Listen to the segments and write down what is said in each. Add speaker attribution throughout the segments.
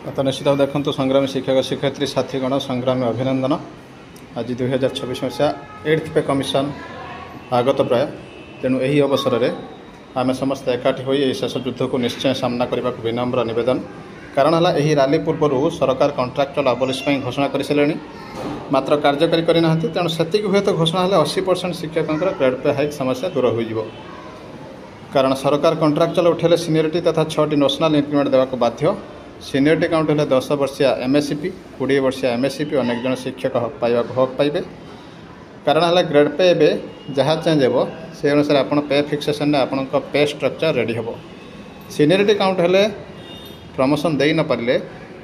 Speaker 1: तो निश्चित भाव देखो संग्रामी शिक्षक शिक्षयित्री साथीगण संग्रामी अभिनंदन। आज 2026 मसीहा 8th पे कमिशन आगत प्राय तेणु यही अवसर में आम समस्त एकाठी हो शेष युद्ध को निश्चय सामना करने को विनम्र निवेदन। कारण है यही रैली पूर्व सरकार कॉन्ट्रैक्चुअल अबलिश घोषणा कर सारे मात्र कार्यकारी करना तेणु से हुए तो घोषणा है 80% शिक्षकों ग्रेड पे हाइक समस्या दूर हो। कारण सरकार कॉन्ट्रैक्चुअल उठेले सीनियरिटी तथा 6टी नेशनल इंक्रीमेंट देवाक बाध्य। सीनियरिटी काउंट है 10 वर्षिया एमएससीपी 20 वर्षिया एमएससीपी अनेक जन शिक्षक हक पाइबे। कारण है ग्रेड पे एवं जहाँ चेंज हो से अनुसार आप पे फिक्सेसन आपण पे स्ट्रक्चर रेडी हे। सीनियरिटी काउंट है प्रमोशन दे न पारे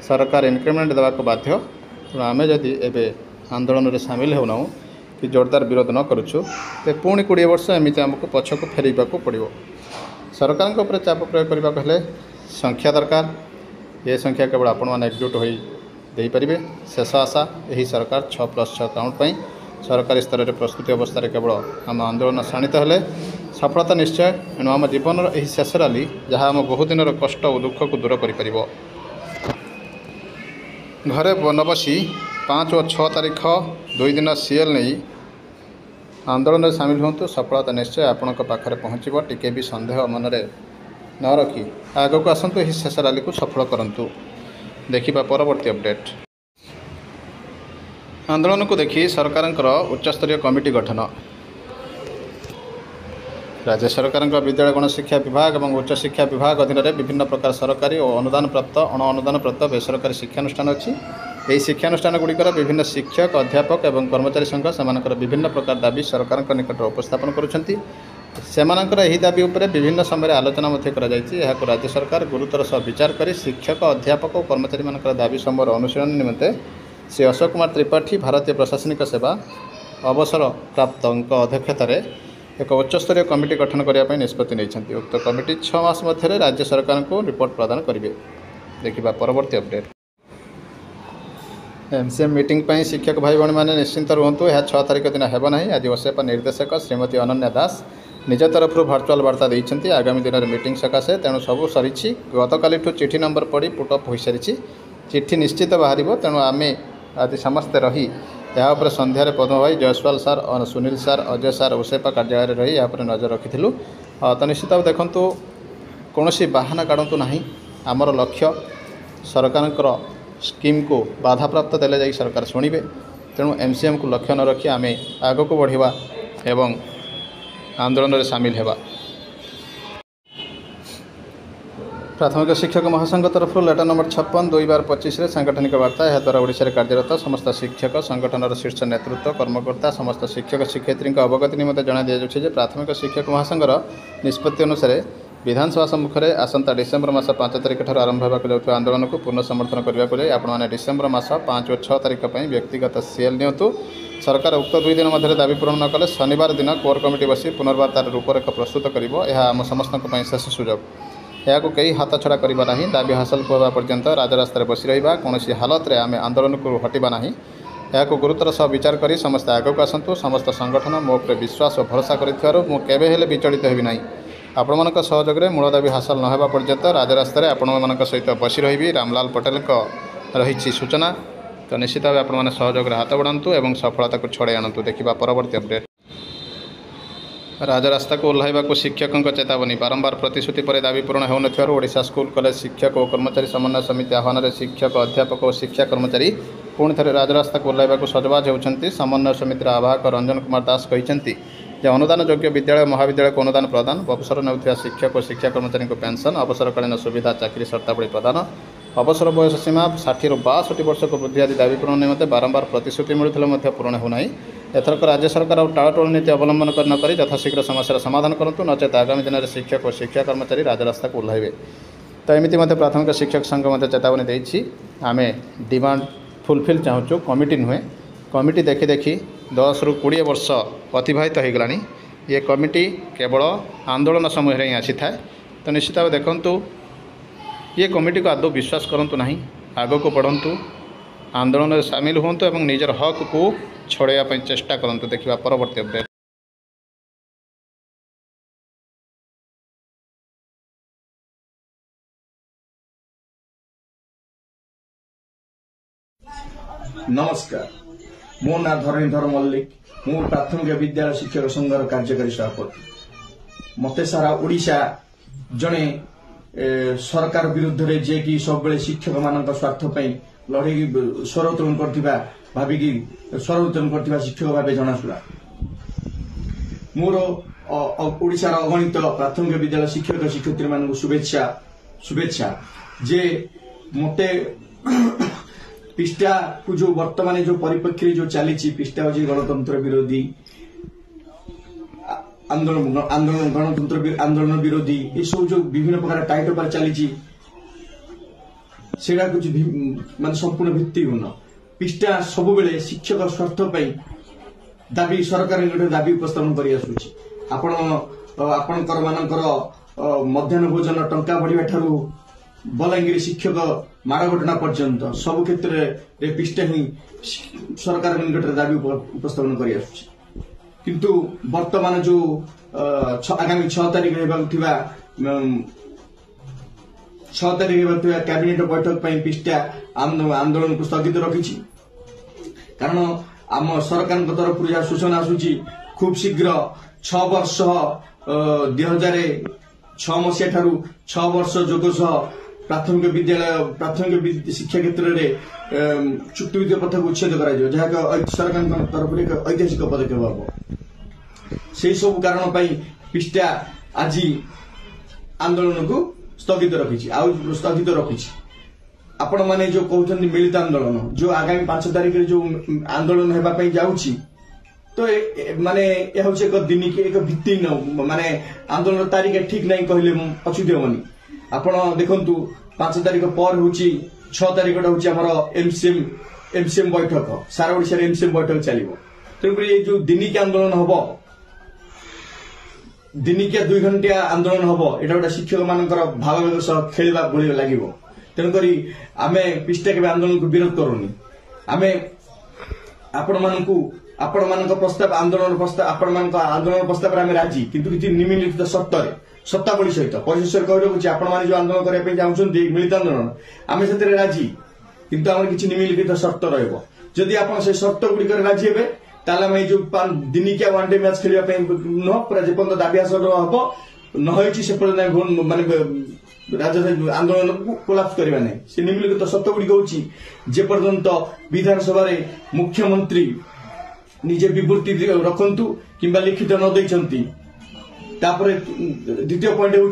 Speaker 1: सरकार इंक्रीमेंट देवाक बाध्य। तेणु आम जदि एवं आंदोलन में सामिल होना कि जोरदार विरोध न करुचु तो पुणी 20 वर्ष एमती आमको पछक फेरवा पड़ो। सरकार उपर चाप प्रयोग करने संख्या दरकार। ये संख्या केवल आपण मैंने एकजुट होपारे। शेष आशा यही सरकार 6+6 काउंट पर सरकारी स्तर में प्रस्तुति अवस्था केवल आम आंदोलन शाणित हेले सफलता निश्चय। एणु आम जीवन यही शेष रैली जहाँ आम बहुदिन कष्ट और दुख को दूर कर घरे न बसी 5 और 6 तारीख 2 दिन सीएल नहीं आंदोलन में सामिल हूँ। सफलता निश्चय आपण पाखे पहुँचब। टिके भी संदेह मन में न रखी आग को आसतु यही शेष रैली को सफल करूँ। देखा परवर्ती अपडेट। आंदोलन को देखी सरकार उच्चस्तरीय कमिटी गठन। राज्य सरकार विद्यालय गणशिक्षा विभाग और उच्च शिक्षा विभाग अधीन विभिन्न प्रकार सरकारी और अनुदान प्राप्त अण अनुदान प्राप्त बेसरकारी शिक्षानुष्ठान अच्छी। यही शिक्षानुष्ठान गुड़िकर विभिन्न शिक्षक अध्यापक और कर्मचारी संघ से विभिन्न प्रकार दाबी सरकार निकट उपस्थापन कर दाबी उपर विभिन्न समय आलोचना राज्य सरकार गुरुतर सह विचार कर शिक्षक अध्यापक और कर्मचारी मान दाबी समूह अनुशीलन निमंते श्री अशोक कुमार त्रिपाठी भारतीय प्रशासनिक सेवा अवसर प्राप्त अध्यक्षतार एक उच्चस्तरीय कमिटी गठन करने निष्पत्ति नहीं। उक्त कमिटी 6 मास मध्य राज्य सरकार को रिपोर्ट प्रदान करेंगे। देखा परवर्ती अपडेट। एमसीएम मीटिंग पर शिक्षक भाई भौणी मैंने निश्चिंत रुहतु। यह 6 तारीख दिन हेब ना। आज ओसेपा निर्देशक श्रीमती अनन्या दास निज तरफ भर्चुआल वार्ता देते आगामी दिन में मीटिंग सकाशे। तेणु सबू सरी गतकाली चिठी नंबर पड़ी पुटअप हो सारी चिठी निश्चित बाहर। तेणु आम आज समस्ते रही यहाँ संध्यार पद्म भाई जयसवाल सार और सुनील सार अजय सार ओसेपा कार्यालय रही यहाँ नजर रखी। तो निश्चित भाव देखूँ कौन बाहाना काढ़ु ना। आमर लक्ष्य सरकार स्कीम को बाधा प्राप्त देले जाई सरकार शुणवे। तेणु एमसीएम को लक्ष्य न रखी आम आग को बढ़ा एवं आंदोलन में सामिल होगा। प्राथमिक शिक्षक महासंघ तरफ लेटर नंबर 56/2025 सांगठनिक वार्ता। यह द्वारा ओडिशा कार्यरत समस्त शिक्षक संगठन शीर्ष नेतृत्व कर्मकर्ता समस्त शिक्षक शिक्षयित्री अवगति निमंते जना दिया प्राथमिक शिक्षक महासंघर निष्पत्ति अनुसार विधानसभा सम्मुख में आसंता डिसेम्बर मास 5 तारीख ठार आरंभ होगा आंदोलन को पूर्ण समर्थन करने को आपने डिसेम्बर मास 5 और 6 तारीख पर व्यक्तिगत सीएल नियंतु। सरकार उक्त 2 दिन मध्य दाबी पूरण न कले शनिवार दिन कोर कमिटी बसी पुनर्बार तार रूपरेख प्रस्तुत कर समस्त शेष सुजोग। यह कई हाथ छड़ा करवा ना। दाबी हासिल होगा पर्यंत राजरास्तार बसी रहा कौन हालत में आम आंदोलन को हटवा ना। यह गुरुतर सह विचार कर समस्त आगक आसतु। समस्त संगठन मो पर विश्वास और भरोसा कर विचलित होबी ना। आपण मान सहयोग में मूल दाबी हासिल न होगा पर्यंत राजरास्तार आपण मान सहित बसी रही रामलाल पटेल रही सूचना। तो निश्चित भाव आपण सहयोग में हाथ बढ़ातु और सफलता को छड़े आणतु। देखा परवर्ती अपडेट। राजरास्ता को ओह्लैवा को शिक्षकों चेतावनी। बारंबार प्रतिश्रुति पर दाबी पूरण होशा स्कूल कॉलेज शिक्षक और कर्मचारी समन्वय समिति आह्वान में शिक्षक अध्यापक और शिक्षा कर्मचारी पुणी थे राजरास्ता को ओह्लैवा को सजबाज होती। समन्वय समितिर आवाहक रंजन कुमार दास कहते अनुदान योग्य विद्यालय महाविद्यालय को अनुदान प्रदान अवसर नेउथिबा शिक्षक और शिक्षा कर्मचारी को पेंशन अवसरकालीन सुविधा चाकरी शर्तावली प्रदान अवसर बयस सीमा 60 ରୁ 62 वर्ष को वृद्धि आदि दाबी पूरण निमंते बारंबार प्रतिश्रुति मिलुଥିଲେ पूरण होना। एथरक राज्य सरकार और टालटोल नीति अवलंबन न कर यथाशीघ्र समस्या समाधान करूँ नचेत आगामी दिन में शिक्षक और शिक्षा कर्मचारी राजरास्ता को ओह्लैबे। तो एमती प्राथमिक शिक्षक संघ चेतावनी देछि। आम डिमांड फुलफिल चाहूँ कमिटी नुहे कमिटी देखी देखी 10 ରୁ 20 वर्ष अतिवाहित हो गलानी। ये कमिटी केवल आंदोलन समय ही आसी थाए। तो निश्चित भाव देखूँ ये कमिटी को आदौ विश्वास करूँ ना। आग को बढ़ंतु आंदोलन में सामिल हूँ और निजर हक को छड़ाइवाई चेष्टा करूँ। देखा परवर्ती अपडेट।
Speaker 2: नमस्कार मो ना धरणीधर मल्लिक मु प्राथमिक विद्यालय शिक्षक संघर कार्यकारी सभापति मते सारा ओडिशा जने सरकार विरुद्ध रे जे कि सब बेले शिक्षक मान स्वार्थ लड़े स्वर उत्तोलन करथिबा भाबिकी स्वर उत्तोलन करथिबा शिक्षक भाबे जनासुला मोर ओडिशार अगणित प्राथमिक विद्यालय शिक्षक शिक्षयित्री मान शुभेच्छा जे मते पिष्टा को जो वर्तमान जो परिप्रेक्षी जो चली पिष्टा हूँ गणतंत्र विरोधी आंदोलन गणतंत्र आंदोलन विरोधी ये सब जो विभिन्न प्रकार टाइटल पर चली सेटा कुछ मान संपूर्ण भित्तिहीन पिष्टा सब बेले शिक्षक स्वार्थ दाबी सरकार दाबी उपस्थापन कर मध्याह्न भोजन टंका बढ़िया ठारू बलांगीर शिक्षक माड़ घटना पर्यंत सब क्षेत्र में पिष्टा ही सरकार निकट में दाबी उपस्थापन कर किंतु वर्तमान जो आगामी 6 तारिख कैबिनेट बैठक पिष्टा आंदोलन को स्थगित रखी कारण आम सरकार तरफ जहाँ सूचना आसूची खूब शीघ्र 6 वर्ष 2006 मसीहा ठारू 6 वर्ष जोग प्राथमिक विद्यालय शिक्षा क्षेत्र में चुक्तिभित्तिक प्रथा को उच्छेद कर सरकार तरफ एक ऐतिहासिक पदक्षेप हम से सब कारण पिष्टा आज आंदोलन को स्थगित रखी आपण माने जो कहते मिलित आंदोलन जो आगामी 5 तारिख जो आंदोलन होगापी जाऊँगी तो माने यह हूँ एक दिन एक भित्तिहीन माने आंदोलन तारीख ठीक नहीं कहले अचुत हेनी आपण देखंतु 5 तारिख पर हूँ 6 तारिख हूँ एमसीएम बैठक सारा ओडिशा एमसीएम बैठक चलो तेणुक ये जो दिनिकिया आंदोलन हम दिनिकिया 2 घंटिया आंदोलन हम यहाँ गोटे शिक्षक मान भाव सह खेलवा बोल लगे तेणुक आम पिष्टा के आंदोलन को विरोध करूनी आम आपण मान प्रस्ताव आंदोलन प्रस्ताव आपण मान आंदोलन प्रस्ताव आम राजी किंतु किसी निम्नलिखित सत्तावली सहित परिशेष कही आपण मैंने जो आंदोलन करने चाहते मिलित आंदोलन आम से राजी किंतु आम किसी निम्नलिखित शर्त रही आप शर्त गुड़िक राजी हे ताल जो दिनिकिया 1 डे मैच खेलने नुह पूरा जेपर्यंत दाबी हासिल हम न माने आंदोलन को कोलाप्स करवा नहीं से निम्नलिखित शर्त गुड़िक हूँ जेपर्यंत विधानसभा मुख्यमंत्री निजे विवृत्ति रखंतु किंबा लिखित न देइछंती तापरे द्वितीय पॉइंट हूँ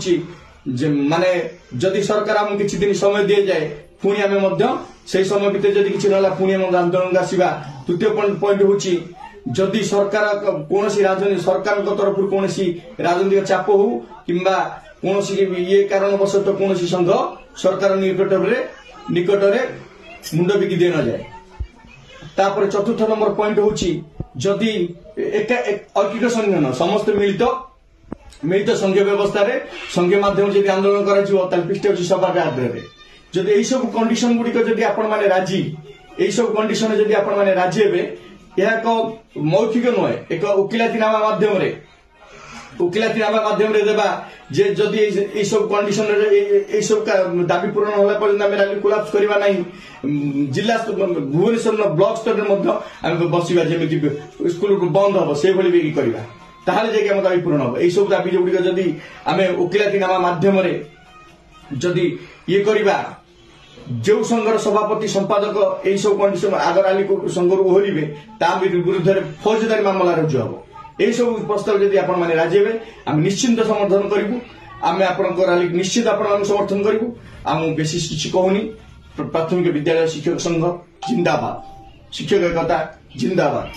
Speaker 2: माने जदि सरकार आम किसी दिन समय दिए जाए पुणी आम से समय भितर जदि किसी ना पुणी आंदोलन आसवा तृतीय पॉइंट हूँ जदि सरकार कौन राजनीति सरकार तरफ कौन राजनीतिक चाप हो किंबा कौन ये कारणवश कौन संघ सरकार निकट मुंड बिकी दे न जाए तापर चतुर्थ नंबर पॉइंट हूँ जदि ऐकिक संघ न समस्त मिलित संघ व्यवस्था संघ माध्यम जब आंदोलन कर सभा आग्रह जदि यही सब कंडीशन गुड़िक जदि आपण माने राजी यही सब कंडीशन जदि आपण माने राजी हेबे यह एक मौखिक नुहे एक उकिलातीनामा माध्यम रे देबा जे जदि ए सब कंडीशन ए सब दाबी पूरण होला पर्यंत हम रैली कोलाप्स करबा नहीं जिला भुवनेश्वर ब्लॉक स्तर में हम बसिबा जेमिति स्कूल बंद हम से भली भी करबा ताहाले जे हम दाबी पूरण हो ए सब दाबी गुड़िक जदि आम उकिलातीनामा माध्यम रे जदि ये करबा जो संघर सभापति संपादक यही सब कंडीशन आग रैली को संघ ओहरिबे ता विरुद्ध में फौजदारी मामला रुजु हम यही सब प्रस्ताव जदि आपण माने राजी हेबे आम निश्चिंत समर्थन करिवु आम आपण रैली निश्चित आपण समर्थन करिवु आम बेसी किछि कहूनी प्राथमिक विद्यालय शिक्षक संघ जिंदाबाद शिक्षक एकता जिंदाबाद।